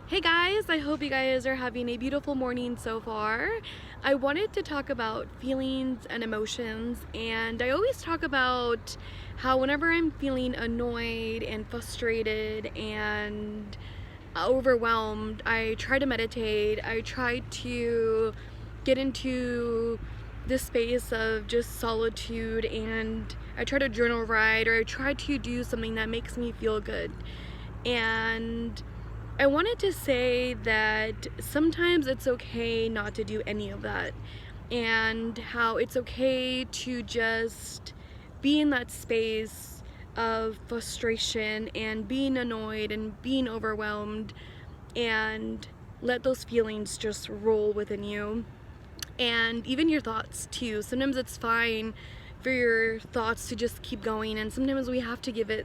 Hey guys, I hope you guys are having a beautiful morning so far. I wanted to talk about feelings and emotions, and I always talk about how whenever I'm feeling annoyed and frustrated and overwhelmed, I try to meditate. I try to get into this space of just solitude, and I try to journal write, or I try to do something that makes me feel good. And I wanted to say that sometimes it's okay not to do any of that, and how it's okay to just be in that space of frustration and being annoyed and being overwhelmed, and let those feelings just roll within you. And even your thoughts too. Sometimes it's fine for your thoughts to just keep going, and sometimes we have to give it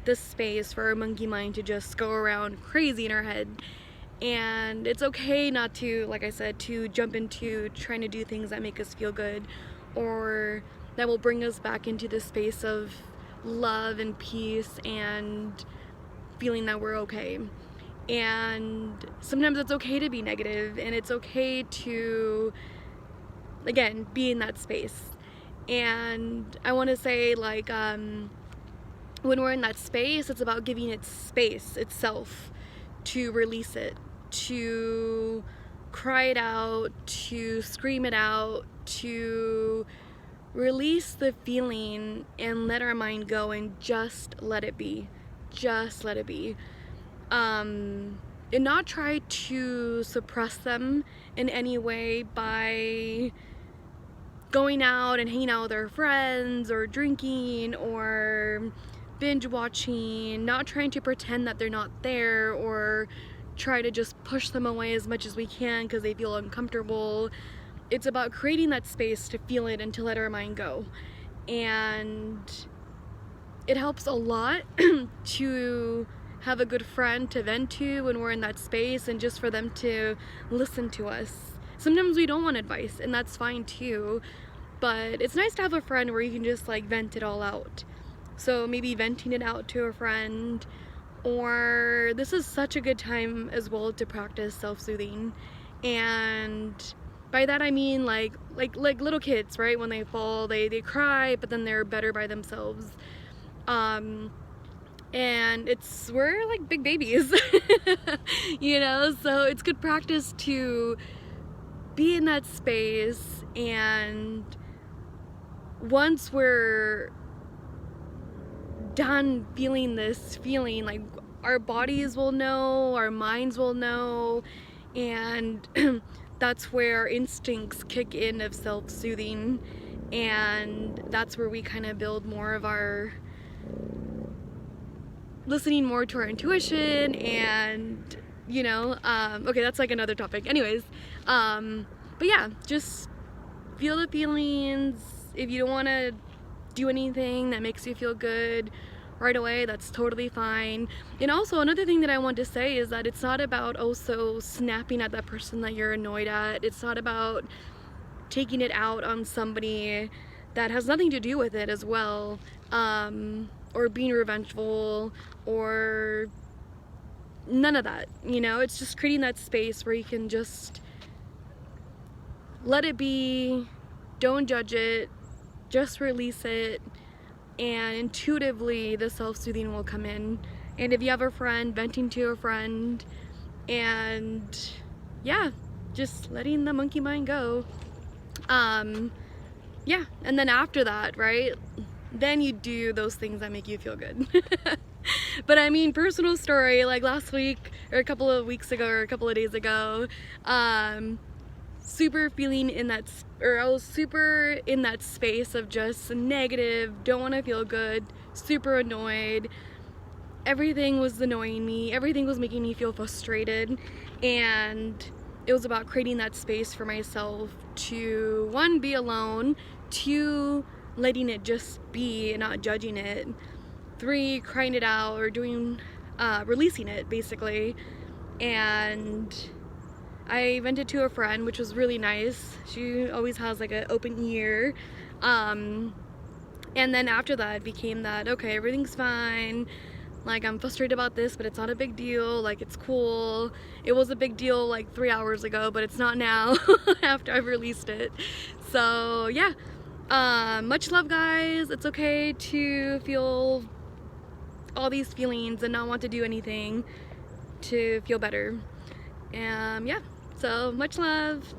the space for our monkey mind to just go around crazy in our head. And it's okay not to, like I said, to jump into trying to do things that make us feel good, or that will bring us back into this space of love and peace and feeling that we're okay. And sometimes it's okay to be negative, and it's okay to, again, be in that space. And I want to say, like, when we're in that space, it's about giving it space itself to release it, to cry it out, to scream it out, to release the feeling and let our mind go and just let it be. Just let it be. And not try to suppress them in any way by going out and hanging out with our friends or drinking or binge watching, not trying to pretend that they're not there or try to just push them away as much as we can because they feel uncomfortable. It's about creating that space to feel it and to let our mind go. And it helps a lot to have a good friend to vent to when we're in that space, and just for them to listen to us. Sometimes we don't want advice, and that's fine too, but it's nice to have a friend where you can just like vent it all out. So maybe venting it out to a friend, or this is such a good time as well to practice self-soothing. And by that I mean like little kids, right? When they fall, they cry, but then they're better by themselves. And we're like big babies, you know, so it's good practice to be in that space. And once we're done feeling this feeling, like, our bodies will know, our minds will know, and that's where instincts kick in of self-soothing, and that's where we kind of build more of our listening more to our intuition. And okay, that's like another topic. Anyways, but yeah, just feel the feelings. If you don't want to do anything that makes you feel good right away, that's totally fine. And also, another thing that I want to say is that it's not about also snapping at that person that you're annoyed at. It's not about taking it out on somebody that has nothing to do with it as well, or being revengeful, or none of that. It's just creating that space where you can just let it be, don't judge it, just release it, and intuitively the self-soothing will come in. And if you have a friend, venting to a friend, and yeah, just letting the monkey mind go. Yeah, and then after that, right, then you do those things that make you feel good. But I mean, personal story, like last week or a couple of weeks ago or a couple of days ago, super feeling in that, or I was super in that space of just negative, don't want to feel good, super annoyed. Everything was annoying me, everything was making me feel frustrated, and it was about creating that space for myself to, one, be alone, two, letting it just be and not judging it, three, crying it out, or releasing it basically. And I vented to a friend, which was really nice. She always has like an open ear. And then after that it became that, okay, everything's fine, Like, I'm frustrated about this, but it's not a big deal. Like, it's cool. It was a big deal like 3 hours ago, but it's not now after I've released it. So yeah, much love, guys. It's okay to feel all these feelings and not want to do anything to feel better. Yeah, so much love.